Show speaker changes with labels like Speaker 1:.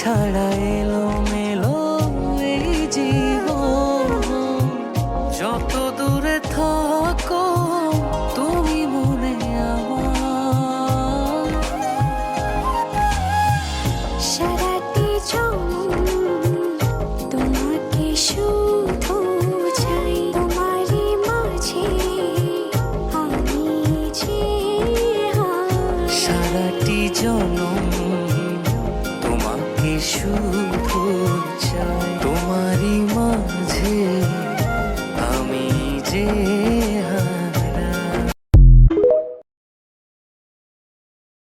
Speaker 1: ছাড়া এলোমেলো এই জীবন। যত দূরে থাকো তুমি মনে আমার।
Speaker 2: সারাটি তোমাকে শুধু চাই, তোমারই মাঝে আমি যে
Speaker 1: সারাটি জনম তোমাকে শুধু চাই, তোমারই